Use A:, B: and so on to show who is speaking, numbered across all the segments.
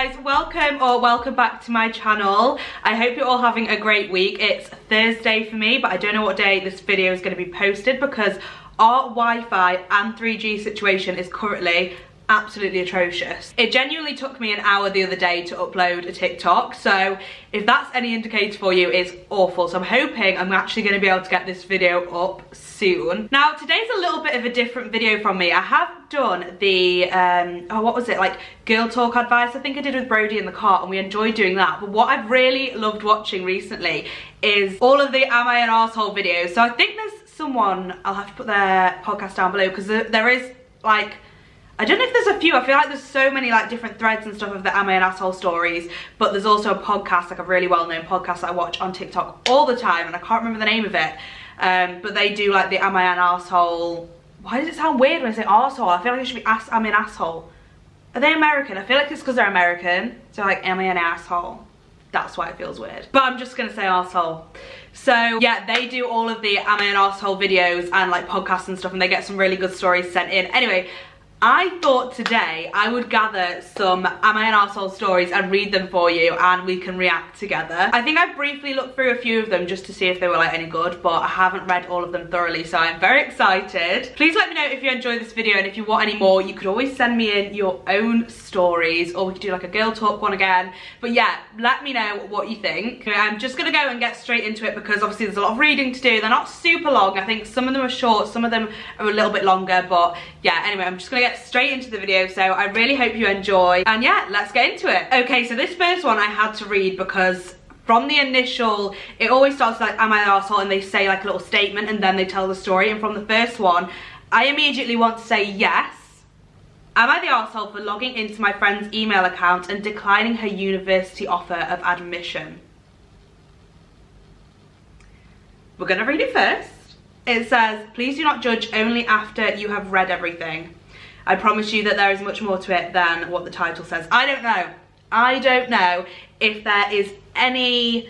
A: guys, welcome back to my channel. I hope you're all having a great week. It's Thursday for me, but I don't know what day this video is going to be posted because our Wi-Fi and 3G situation is currently absolutely atrocious. It genuinely took me an hour the other day to upload a TikTok, so if that's any indicator for you, it's awful. So I'm hoping I'm actually going to be able to get this video up soon. Now today's a little bit of a different video from me. I have done the what was it, like girl talk advice I think I did with Brody in the car, and we enjoyed doing that. But what I've really loved watching recently is all of the Am I an Arsehole videos. So I think there's someone, I'll have to put their podcast down below because there is, like, I don't know if there's a few. I feel like there's so many like different threads and stuff of the Am I an Asshole stories, but there's also a podcast, like a really well-known podcast that I watch on TikTok all the time, and I can't remember the name of it. But they do like the Am I an Asshole. Why does it sound weird when I say arsehole? I feel like it should be Am I an Asshole. Are they American? I feel like it's because they're American. So like, am I an asshole? That's why it feels weird. But I'm just gonna say arsehole. So yeah, they do all of the Am I an Asshole videos and like podcasts and stuff, and they get some really good stories sent in. Anyway, I thought today I would gather some Am I an Arsehole stories and read them for you, and we can react together. I think I briefly looked through a few of them just to see if they were like any good, but I haven't read all of them thoroughly, so I'm very excited. Please let me know if you enjoyed this video, and if you want any more, you could always send me in your own stories, or we could do like a girl talk one again. But yeah, let me know what you think. Okay, I'm just gonna go and get straight into it because obviously there's a lot of reading to do. They're not super long. I think some of them are short, some of them are a little bit longer, but yeah, anyway, I'm just gonna get straight into the video, so I really hope you enjoy, and yeah, let's get into it. Okay, so this first one I had to read because from the initial, it always starts like am I the arsehole, and they say like a little statement and then they tell the story, and from the first one I immediately want to say yes. Am I the arsehole for logging into my friend's email account and declining her university offer of admission? We're gonna read it first. It says, please do not judge only after you have read everything. I promise you that there is much more to it than what the title says. I don't know if there is any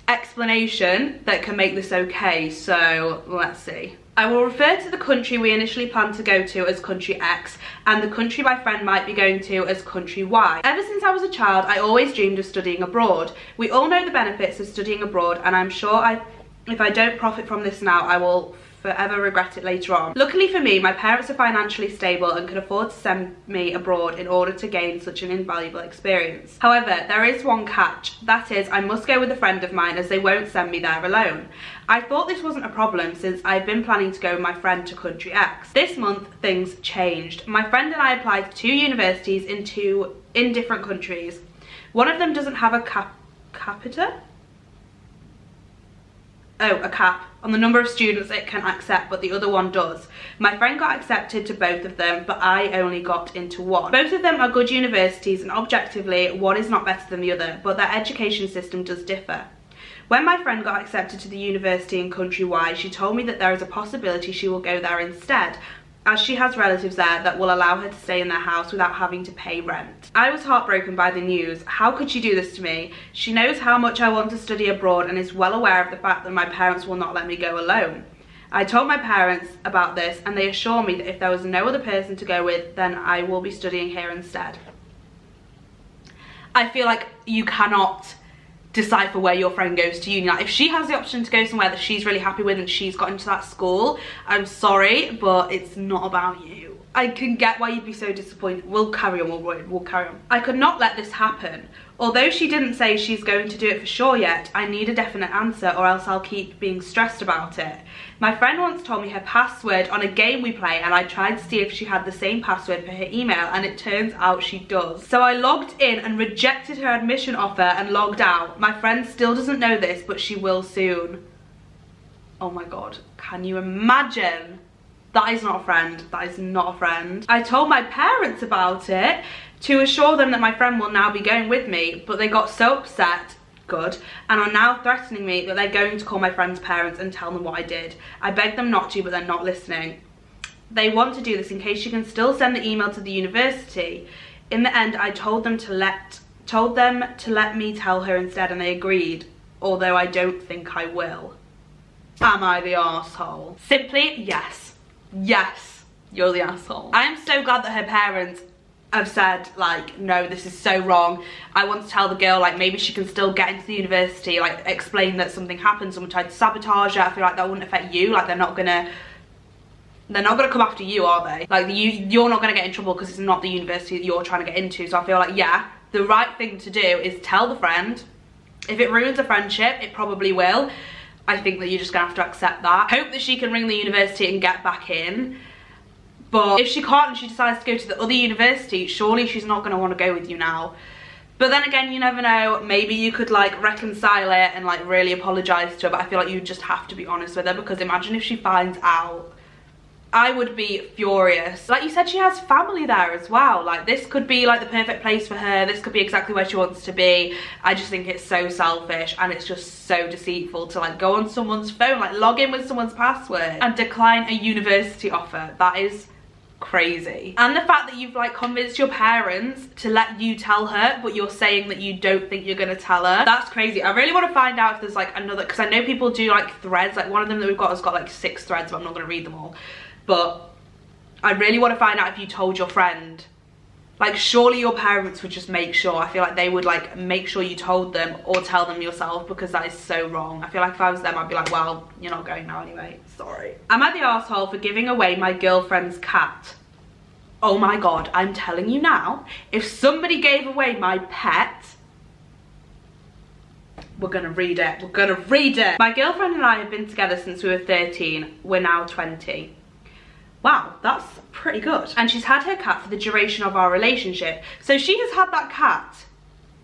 A: explanation that can make this okay, so let's see. I will refer to the country we initially planned to go to as country X, and the country my friend might be going to as country Y. Ever since I was a child, I always dreamed of studying abroad. We all know the benefits of studying abroad, and I'm sure if I don't profit from this now, I will forever regret it later on. Luckily for me, my parents are financially stable and can afford to send me abroad in order to gain such an invaluable experience. However, there is one catch. That is, I must go with a friend of mine as they won't send me there alone. I thought this wasn't a problem since I've been planning to go with my friend to country X. This month, things changed. My friend and I applied to 2 universities in different countries. One of them doesn't have a cap on the number of students it can accept, but the other one does. My friend got accepted to both of them, but I only got into one. Both of them are good universities, and objectively, one is not better than the other, but their education system does differ. When my friend got accepted to the university in country Y, she told me that there is a possibility she will go there instead, as she has relatives there that will allow her to stay in their house without having to pay rent. I was heartbroken by the news. How could she do this to me? She knows how much I want to study abroad and is well aware of the fact that my parents will not let me go alone. I told my parents about this, and they assure me that if there was no other person to go with, then I will be studying here instead. I feel like you cannot decipher where your friend goes to uni. Like, if she has the option to go somewhere that she's really happy with and she's got into that school, I'm sorry, but it's not about you. I can get why you'd be so disappointed. We'll carry on, we'll carry on. I could not let this happen. Although she didn't say she's going to do it for sure yet, I need a definite answer or else I'll keep being stressed about it. My friend once told me her password on a game we play, and I tried to see if she had the same password for her email, and it turns out she does. So I logged in and rejected her admission offer and logged out. My friend still doesn't know this, but she will soon. Oh my god, can you imagine? That is not a friend. That is not a friend. I told my parents about it to assure them that my friend will now be going with me, but they got so upset, good, and are now threatening me that they're going to call my friend's parents and tell them what I did. I begged them not to, but they're not listening. They want to do this in case she can still send the email to the university. In the end, I told them to let me tell her instead, and they agreed, although I don't think I will. Am I the arsehole? Simply, yes. Yes, you're the asshole. I'm so glad that her parents have said like, no, this is so wrong. I want to tell the girl like maybe she can still get into the university, like explain that something happened, someone tried to sabotage her. I feel like that wouldn't affect you. Like they're not gonna come after you, are they? Like you're not gonna get in trouble because it's not the university that you're trying to get into. So I feel like, yeah, the right thing to do is tell the friend. If it ruins a friendship, it probably will. I think that you're just gonna have to accept that. Hope that she can ring the university and get back in. But if she can't and she decides to go to the other university, surely she's not going to want to go with you now. But then again, you never know. Maybe you could like reconcile it and like really apologise to her. But I feel like you just have to be honest with her, because imagine if she finds out. I would be furious. Like you said, she has family there as well. Like this could be like the perfect place for her. This could be exactly where she wants to be. I just think it's so selfish and it's just so deceitful to like go on someone's phone, like log in with someone's password and decline a university offer. That is crazy. And the fact that you've like convinced your parents to let you tell her, but you're saying that you don't think you're gonna tell her, that's crazy. I really want to find out if there's like another, because I know people do like threads. Like one of them that we've got has got like 6 threads, but I'm not gonna read them all. But I really want to find out if you told your friend. Like surely your parents would just make sure. I feel like they would like make sure you told them or tell them yourself, because that is so wrong. I feel like if I was them, I'd be like, well, you're not going now anyway, sorry. Am I the arsehole for giving away my girlfriend's cat? Oh my god, I'm telling you now, if somebody gave away my pet, we're gonna read it, we're gonna read it. My girlfriend and I have been together since we were 13, we're now 20. Wow, that's pretty good. And she's had her cat for the duration of our relationship. So she has had that cat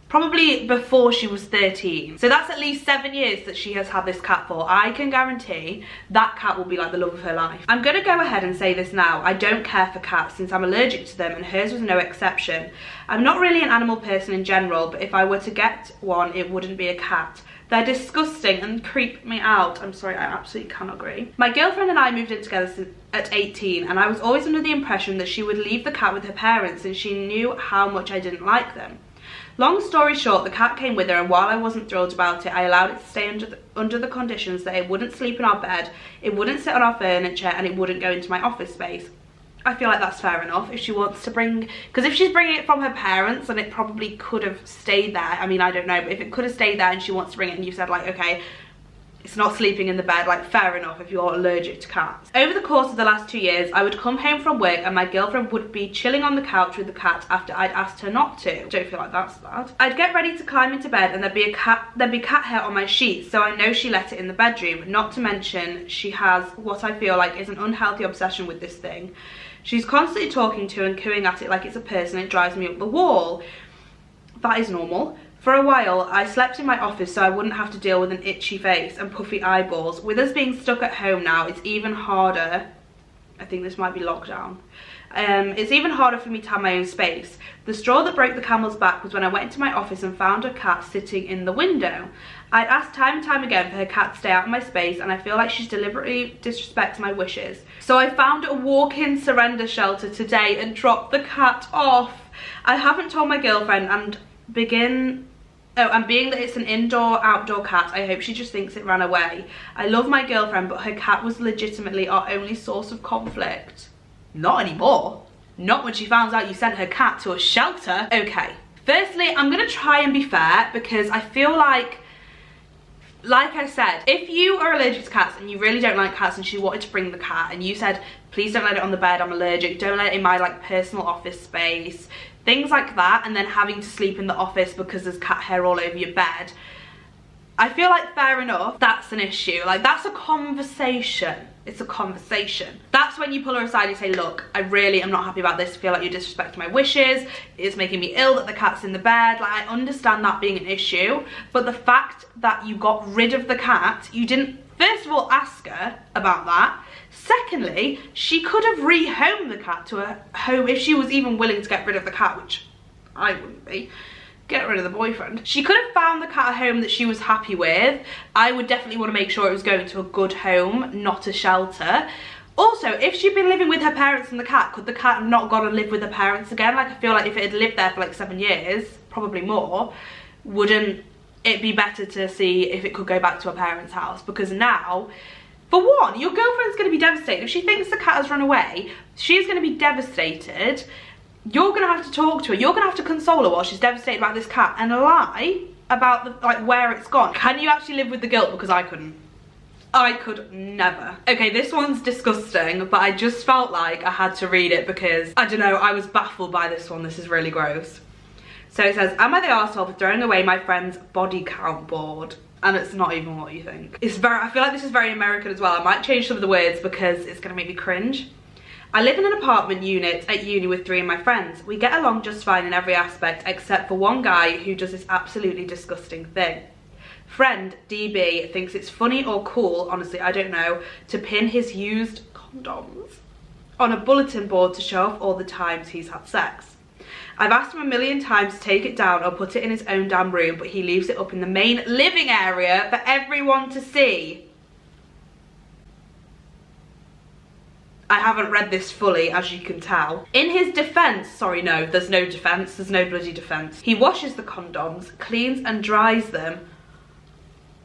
A: probably before she was 13. So that's at least 7 years that she has had this cat for. I can guarantee that cat will be like the love of her life. I'm gonna go ahead and say this now. I don't care for cats since I'm allergic to them, and hers was no exception. I'm not really an animal person in general, but if I were to get one, it wouldn't be a cat. They're disgusting and creep me out. I'm sorry, I absolutely cannot agree. My girlfriend and I moved in together at 18, and I was always under the impression that she would leave the cat with her parents, and she knew how much I didn't like them. Long story short, the cat came with her, and while I wasn't thrilled about it, I allowed it to stay under the conditions that it wouldn't sleep in our bed, it wouldn't sit on our furniture, and it wouldn't go into my office space. I feel like that's fair enough if she wants to bring, because if she's bringing it from her parents, then it probably could have stayed there. I mean, I don't know, but if it could have stayed there and she wants to bring it and you said like, okay, it's not sleeping in the bed, like fair enough if you're allergic to cats. Over the course of the last 2 years, I would come home from work and my girlfriend would be chilling on the couch with the cat after I'd asked her not to. Don't feel like that's bad. I'd get ready to climb into bed and there'd be cat hair on my sheets, so I know she let it in the bedroom. Not to mention, she has what I feel like is an unhealthy obsession with this thing. She's constantly talking to and cooing at it like it's a person. It drives me up the wall. That is normal. For a while, I slept in my office so I wouldn't have to deal with an itchy face and puffy eyeballs. With us being stuck at home now, it's even harder. I think this might be lockdown. It's even harder for me to have my own space. The straw that broke the camel's back was when I went into my office and found her cat sitting in the window. I'd asked time and time again for her cat to stay out of my space, and I feel like she's deliberately disrespected my wishes. So I found a walk-in surrender shelter today and dropped the cat off. I haven't told my girlfriend, and being that it's an indoor-outdoor cat, I hope she just thinks it ran away. I love my girlfriend, but her cat was legitimately our only source of conflict. Not anymore. Not when she found out you sent her cat to a shelter. Okay, firstly, I'm gonna try and be fair, because I feel like I said, if you are allergic to cats and you really don't like cats and she wanted to bring the cat and you said, please don't let it on the bed, I'm allergic, don't let it in my like personal office space, things like that, and then having to sleep in the office because there's cat hair all over your bed, I feel like fair enough, that's an issue. Like that's a conversation. It's a conversation. That's when you pull her aside and say, look, I really am not happy about this. I feel like you're disrespecting my wishes. It's making me ill that the cat's in the bed. Like I understand that being an issue, but the fact that you got rid of the cat, you didn't, first of all, ask her about that. Secondly, she could have rehomed the cat to a home if she was even willing to get rid of the cat, which I wouldn't be. Get rid of the boyfriend. She could have found the cat a home that she was happy with. I would definitely want to make sure it was going to a good home, not a shelter. Also, if she'd been living with her parents and the cat, could the cat have not gone and live with her parents again? Like I feel like if it had lived there for like 7 years, probably more, wouldn't it be better to see if it could go back to her parents' house? Because now, for one, your girlfriend's going to be devastated. If she thinks the cat has run away, she's going to be devastated. You're gonna have to talk to her. You're gonna have to console her while she's devastated about this cat and lie about the, like, where it's gone. Can you actually live with the guilt? Because I couldn't. I could never. Okay, this one's disgusting, but I just felt like I had to read it because, I don't know, I was baffled by this one. This is really gross. So it says, am I the arsehole for throwing away my friend's body count board? And it's not even what you think. It's very, I feel like this is very American as well. I might change some of the words because it's gonna make me cringe. I live in an apartment unit at uni with 3 of my friends. We get along just fine in every aspect except for one guy who does this absolutely disgusting thing. Friend DB thinks it's funny or cool, honestly I don't know, to pin his used condoms on a bulletin board to show off all the times he's had sex. I've asked him a million times to take it down or put it in his own damn room, but he leaves it up in the main living area for everyone to see. I haven't read this fully, as you can tell. In his defence, sorry no, there's no defence, there's no bloody defence. He washes the condoms, cleans and dries them.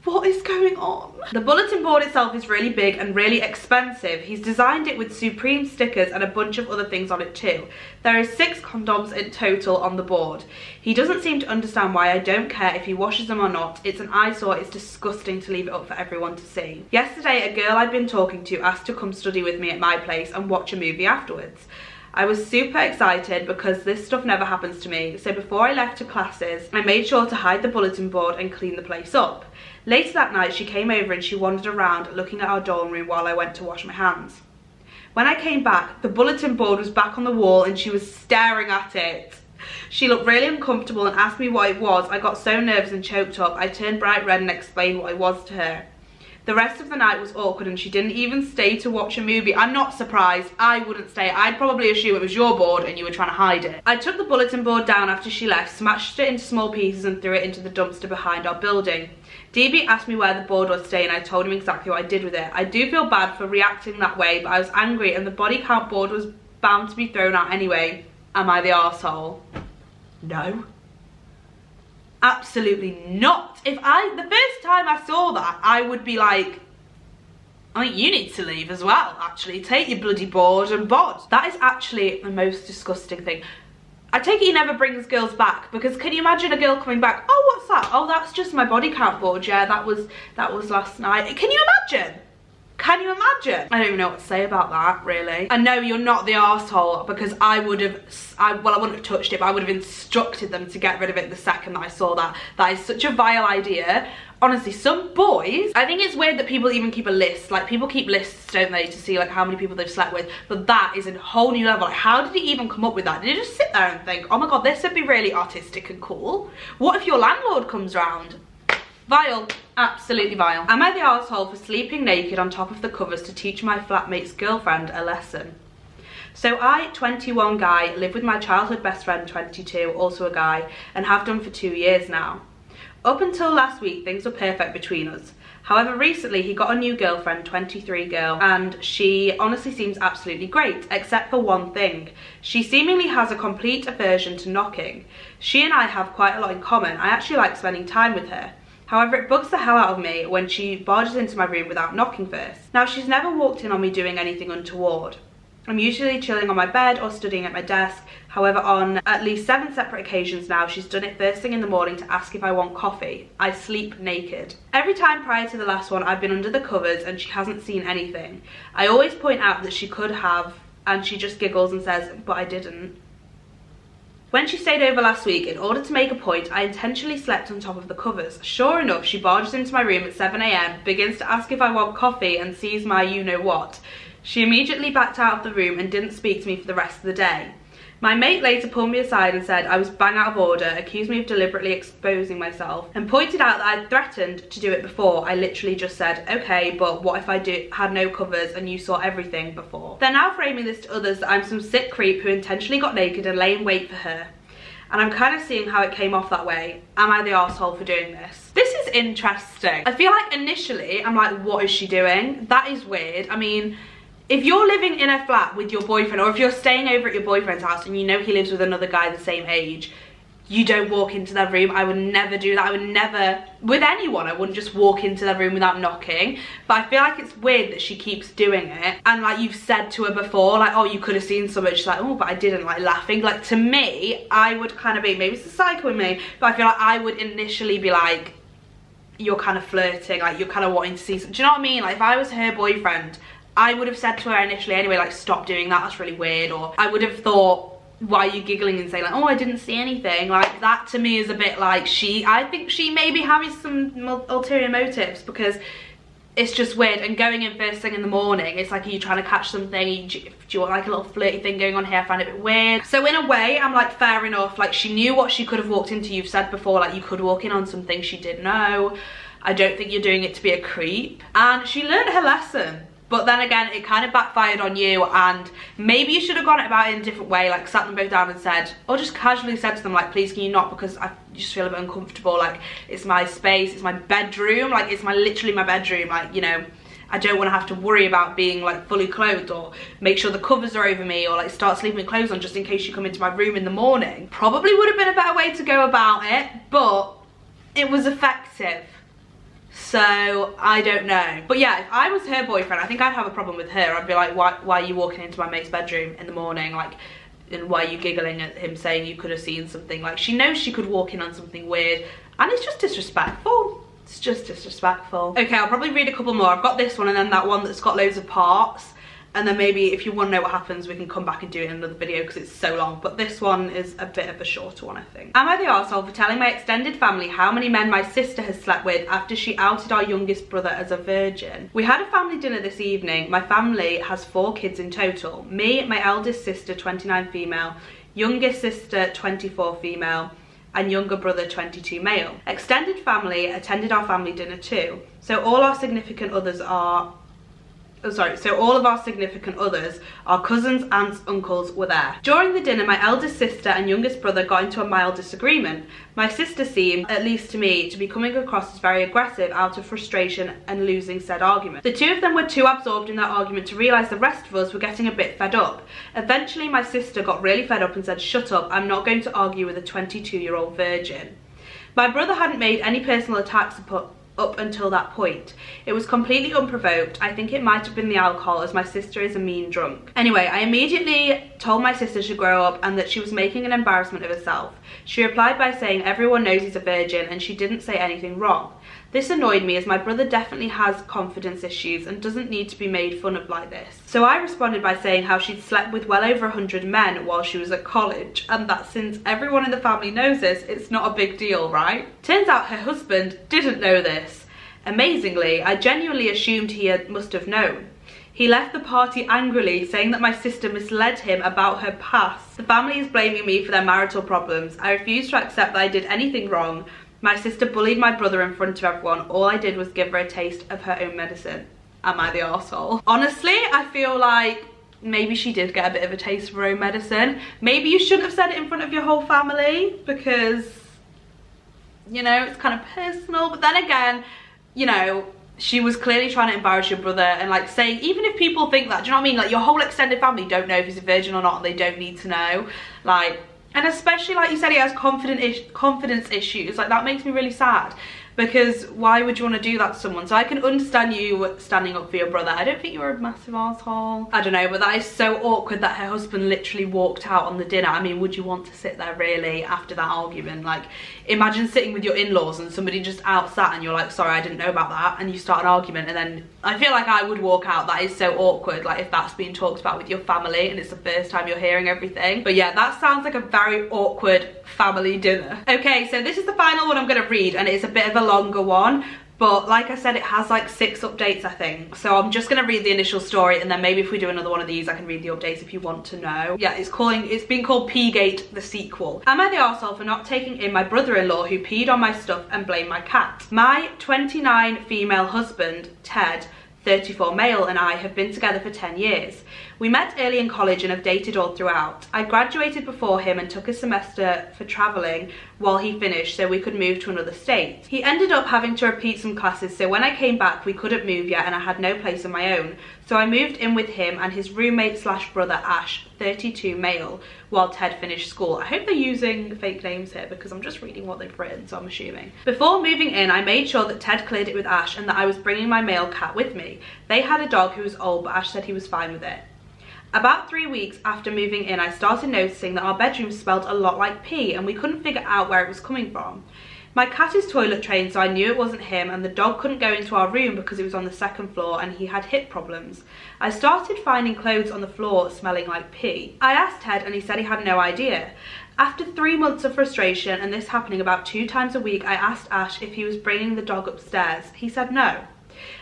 A: What is going on? The bulletin board itself is really big and really expensive. He's designed it with Supreme stickers and a bunch of other things on it too. There are 6 condoms in total on the board. He doesn't seem to understand why I don't care if he washes them or not. It's an eyesore, it's disgusting to leave it up for everyone to see. Yesterday, a girl I'd been talking to asked to come study with me at my place and watch a movie afterwards. I was super excited because this stuff never happens to me, so before I left to classes, I made sure to hide the bulletin board and clean the place up. Later that night, she came over and she wandered around looking at our dorm room while I went to wash my hands. When I came back, the bulletin board was back on the wall and she was staring at it. She looked really uncomfortable and asked me what it was. I got so nervous and choked up. I turned bright red and explained what it was to her. The rest of the night was awkward and she didn't even stay to watch a movie. I'm not surprised. I wouldn't stay. I'd probably assume it was your board and you were trying to hide it. I took the bulletin board down after she left, smashed it into small pieces and threw it into the dumpster behind our building. DB asked me where the board was staying and I told him exactly what I did with it. I do feel bad for reacting that way, but I was angry and the body count board was bound to be thrown out anyway. Am I the arsehole? No. Absolutely not. The first time I saw that, I would be like, I think you need to leave as well, actually. Take your bloody board and bod. That is actually the most disgusting thing. I take it he never brings girls back, because can you imagine a girl coming back, oh, what's that? Oh, that's just my body count board, yeah, that was last night. Can you imagine? Can you imagine? I don't even know what to say about that, really. And no, you're not the arsehole, because I wouldn't have touched it, but I would have instructed them to get rid of it the second that I saw that. That is such a vile idea. Honestly, some boys, I think it's weird that people even keep a list. Like, people keep lists, don't they, to see like how many people they've slept with, but that is a whole new level. Like, how did he even come up with that? Did he just sit there and think, oh my god, this would be really artistic and cool? What if your landlord comes round? Vile, absolutely vile. Am I the arsehole for sleeping naked on top of the covers to teach my flatmate's girlfriend a lesson? So I, 21 guy, live with my childhood best friend, 22, also a guy, and have done for 2 years now. Up until last week, things were perfect between us. However, recently he got a new girlfriend, 23 girl, and she honestly seems absolutely great, except for one thing. She seemingly has a complete aversion to knocking. She and I have quite a lot in common. I actually like spending time with her. However, it bugs the hell out of me when she barges into my room without knocking first. Now, she's never walked in on me doing anything untoward. I'm usually chilling on my bed or studying at my desk. However, on at least 7 separate occasions now, she's done it first thing in the morning to ask if I want coffee. I sleep naked. Every time prior to the last one, I've been under the covers and she hasn't seen anything. I always point out that she could have, and she just giggles and says, but I didn't. When she stayed over last week, in order to make a point, I intentionally slept on top of the covers. Sure enough, she barges into my room at 7 AM, begins to ask if I want coffee and sees my you-know-what. She immediately backed out of the room and didn't speak to me for the rest of the day. My mate later pulled me aside and said I was bang out of order, accused me of deliberately exposing myself, and pointed out that I'd threatened to do it before. I literally just said, okay, but what if I had no covers and you saw everything before? They're now framing this to others that I'm some sick creep who intentionally got naked and lay in wait for her. And I'm kind of seeing how it came off that way. Am I the arsehole for doing this? This is interesting. I feel like initially I'm like, what is she doing? That is weird. I mean, if you're living in a flat with your boyfriend, or if you're staying over at your boyfriend's house and you know he lives with another guy the same age, you don't walk into their room. I would never do that. I would never, with anyone, I wouldn't just walk into their room without knocking. But I feel like it's weird that she keeps doing it. And like you've said to her before, like, oh, you could have seen something. She's like, oh, but I didn't, like laughing. Like to me, I would kind of be, maybe it's a psycho in me, but I feel like I would initially be like, you're kind of flirting, like you're kind of wanting to see something. Do you know what I mean? Like if I was her boyfriend, I would have said to her initially anyway, like, stop doing that, that's really weird. Or I would have thought, why are you giggling, and saying like, oh, I didn't see anything. Like that to me is a bit like I think she may be having some ulterior motives, because it's just weird. And going in first thing in the morning, it's like, are you trying to catch something? Do you want like a little flirty thing going on here? I find it a bit weird. So in a way, I'm like, fair enough. Like she knew what she could have walked into. You've said before, like you could walk in on something she did know. I don't think you're doing it to be a creep. And she learned her lesson. But then again, it kind of backfired on you, and maybe you should have gone about it in a different way, like sat them both down and said, or just casually said to them, like, please can you not, because I just feel a bit uncomfortable, like it's my space, it's my bedroom, like it's literally my bedroom, like, you know, I don't want to have to worry about being like fully clothed, or make sure the covers are over me, or like start sleeping with clothes on just in case you come into my room in the morning. Probably would have been a better way to go about it, but it was effective. So I don't know. But yeah, if I was her boyfriend, I think I'd have a problem with her. I'd be like, why are you walking into my mate's bedroom in the morning? Like, and why are you giggling at him saying you could have seen something? Like, she knows she could walk in on something weird, and it's just disrespectful. It's just disrespectful. Okay, I'll probably read a couple more. I've got this one and then that one that's got loads of parts. And then maybe if you want to know what happens, we can come back and do it in another video because it's so long. But this one is a bit of a shorter one, I think. Am I the arsehole for telling my extended family how many men my sister has slept with after she outed our youngest brother as a virgin? We had a family dinner this evening. My family has 4 kids in total. Me, my eldest sister, 29 female, youngest sister, 24 female, and younger brother, 22 male. Extended family attended our family dinner too. So all our significant others are... So all of our significant others, our cousins, aunts, uncles were there. During the dinner, my eldest sister and youngest brother got into a mild disagreement. My sister seemed, at least to me, to be coming across as very aggressive out of frustration and losing said argument. The two of them were too absorbed in that argument to realise the rest of us were getting a bit fed up. Eventually, my sister got really fed up and said, shut up, I'm not going to argue with a 22-year-old virgin. My brother hadn't made any personal attacks up until that point. It was completely unprovoked. I think it might have been the alcohol, as my sister is a mean drunk. Anyway, I immediately told my sister to grow up and that she was making an embarrassment of herself. She replied by saying everyone knows he's a virgin and she didn't say anything wrong. This annoyed me, as my brother definitely has confidence issues and doesn't need to be made fun of like this. So I responded by saying how she'd slept with well over 100 men while she was at college, and that since everyone in the family knows this, it's not a big deal, right? Turns out her husband didn't know this. Amazingly, I genuinely assumed he must have known. He left the party angrily, saying that my sister misled him about her past. The family is blaming me for their marital problems. I refuse to accept that I did anything wrong. My sister bullied my brother in front of everyone. All I did was give her a taste of her own medicine. Am I the arsehole? Honestly, I feel like maybe she did get a bit of a taste of her own medicine. Maybe you shouldn't have said it in front of your whole family because, you know, it's kind of personal. But then again, you know, she was clearly trying to embarrass your brother and like saying, even if people think that, do you know what I mean? Like your whole extended family don't know if he's a virgin or not, and they don't need to know. Like, and especially like you said, he has confidence issues. Like that makes me really sad, because why would you want to do that to someone? So I can understand you standing up for your brother. I don't think you're a massive arsehole. I don't know, but that is so awkward that her husband literally walked out on the dinner. I mean, would you want to sit there really after that argument? Like, imagine sitting with your in-laws and somebody just outsat and you're like, sorry, I didn't know about that, and you start an argument, and then I feel like I would walk out. That is so awkward, like if that's being talked about with your family and it's the first time you're hearing everything. But yeah, that sounds like a very awkward family dinner. Okay, so this is the final one I'm gonna read, and it's a bit of a longer one, but like I said, it has like 6 updates, I think. So I'm just gonna read the initial story, and then maybe if we do another one of these, I can read the updates if you want to know. Yeah, it's been called P-Gate, the sequel. Am I the arsehole for not taking in my brother-in-law who peed on my stuff and blamed my cat? My 29 female husband, Ted, 34 male, and I have been together for 10 years. We met early in college and have dated all throughout. I graduated before him and took a semester for travelling while he finished so we could move to another state. He ended up having to repeat some classes, so when I came back we couldn't move yet and I had no place of my own. So I moved in with him and his roommate slash brother Ash, 32, male, while Ted finished school. I hope they're using fake names here because I'm just reading what they've written, so I'm assuming. Before moving in, I made sure that Ted cleared it with Ash and that I was bringing my male cat with me. They had a dog who was old, but Ash said he was fine with it. About 3 weeks after moving in, I started noticing that our bedroom smelled a lot like pee and we couldn't figure out where it was coming from. My cat is toilet trained, so I knew it wasn't him, and the dog couldn't go into our room because it was on the second floor and he had hip problems. I started finding clothes on the floor smelling like pee. I asked Ted and he said he had no idea. After 3 months of frustration and this happening about 2 times a week, I asked Ash if he was bringing the dog upstairs. He said no.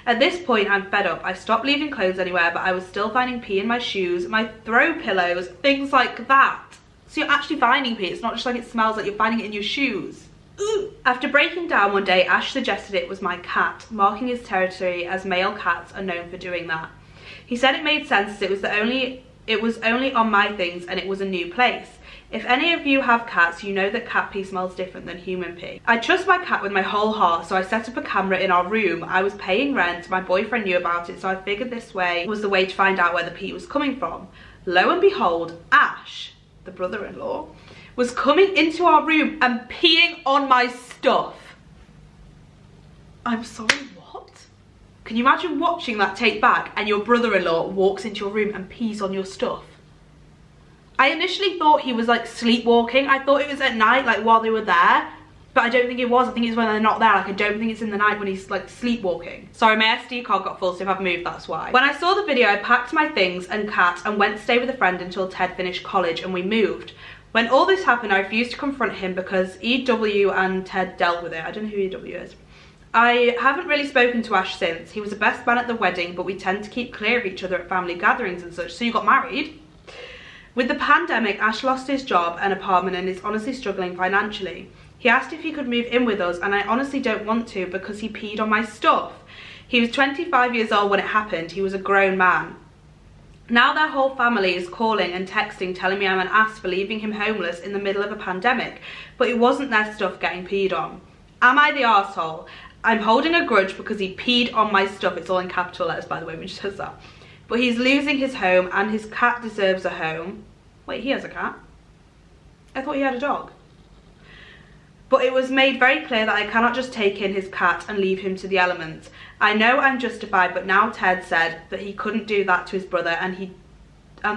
A: At this point, I'm fed up. I stopped leaving clothes anywhere, but I was still finding pee in my shoes, my throw pillows, things like that. So you're actually finding pee. It's not just like it smells like you're finding it in your shoes. Ooh. After breaking down one day, Ash suggested it was my cat, marking his territory as male cats are known for doing that. He said it made sense as it was only on my things and it was a new place. If any of you have cats, you know that cat pee smells different than human pee. I trust my cat with my whole heart, so I set up a camera in our room. I was paying rent, my boyfriend knew about it, so I figured this way was the way to find out where the pee was coming from. Lo and behold, Ash, the brother-in-law, was coming into our room and peeing on my stuff. I'm sorry, what? Can you imagine watching that take back and your brother-in-law walks into your room and pees on your stuff? I initially thought he was like sleepwalking. I thought it was at night, like while they were there, but I don't think it was. I think it's when they're not there. Like I don't think it's in the night when he's like sleepwalking. Sorry, my SD card got full, so if I've moved, that's why. When I saw the video, I packed my things and cat and went to stay with a friend until Ted finished college and we moved. When all this happened, I refused to confront him because EW and Ted dealt with it. I don't know who EW is. I haven't really spoken to Ash since. He was the best man at the wedding, but we tend to keep clear of each other at family gatherings and such. So you got married? With the pandemic, Ash lost his job and apartment and is honestly struggling financially. He asked if he could move in with us and I honestly don't want to because he peed on my stuff. He was 25 years old when it happened. He was a grown man. Now their whole family is calling and texting telling me I'm an ass for leaving him homeless in the middle of a pandemic, but it wasn't their stuff getting peed on. Am I the arsehole? I'm holding a grudge because he peed on my stuff. It's all in capital letters, by the way, when she says that. But he's losing his home and his cat deserves a home. Wait, he has a cat? I thought he had a dog. But it was made very clear that I cannot just take in his cat and leave him to the elements. I know I'm justified, but now Ted said that he couldn't do that to his brother and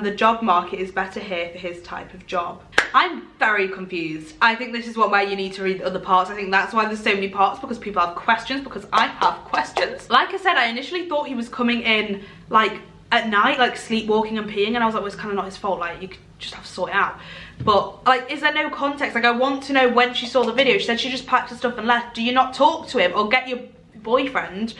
A: the job market is better here for his type of job. I'm very confused. I think this is where you need to read the other parts. I think that's why there's so many parts, because people have questions, because I have questions. Like I said, I initially thought he was coming in like at night, like sleepwalking and peeing, and I was like, well, it's kind of not his fault, like you could just have to sort it out. But like, is there no context? Like I want to know when she saw the video. She said she just packed her stuff and left. Do you not talk to him or get your boyfriend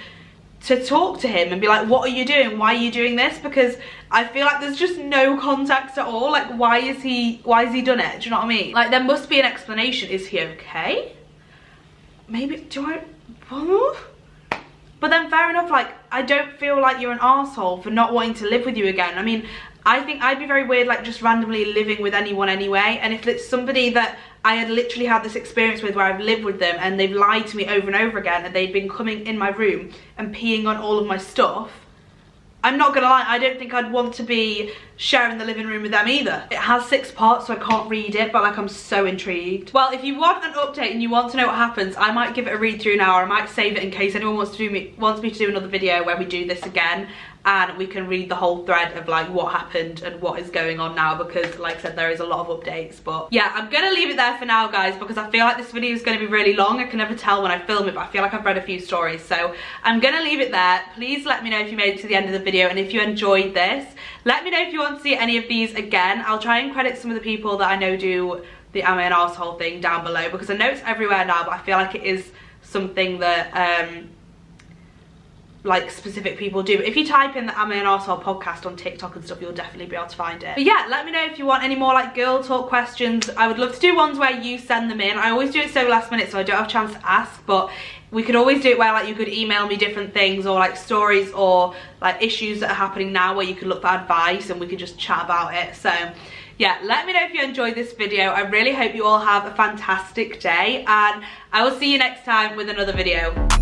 A: to talk to him and be like, what are you doing? Why are you doing this? Because I feel like there's just no context at all. Like why has he done it? Do you know what I mean? Like there must be an explanation. Is he okay? Maybe, but then fair enough, like I don't feel like you're an arsehole for not wanting to live with you again. I mean, I think I'd be very weird like just randomly living with anyone anyway, and if it's somebody that I had literally had this experience with where I've lived with them and they've lied to me over and over again and they'd been coming in my room and peeing on all of my stuff, I'm not gonna lie, I don't think I'd want to be sharing the living room with them either. It has 6 parts, so I can't read it, but like I'm so intrigued. Well, if you want an update and you want to know what happens, I might give it a read through now, or I might save it in case anyone wants me to do another video where we do this again and we can read the whole thread of like what happened and what is going on now, because like I said, there is a lot of updates. But yeah, I'm gonna leave it there for now, guys, because I feel like this video is gonna be really long. I can never tell when I film it, but I feel like I've read a few stories, so I'm gonna leave it there. Please let me know if you made it to the end of the video and if you enjoyed this. Let me know if you want to see any of these again. I'll try and credit some of the people that I know do the am I an arsehole thing down below, because I know it's everywhere now, but I feel like it is something that like specific people do. But if you type in the Am I an Arsehole podcast on TikTok and stuff, you'll definitely be able to find it. But yeah, let me know if you want any more like girl talk questions. I would love to do ones where you send them in. I always do it so last minute, so I don't have a chance to ask, but we could always do it where like you could email me different things, or like stories, or like issues that are happening now where you could look for advice and we could just chat about it. So yeah, let me know if you enjoyed this video. I really hope you all have a fantastic day, and I will see you next time with another video.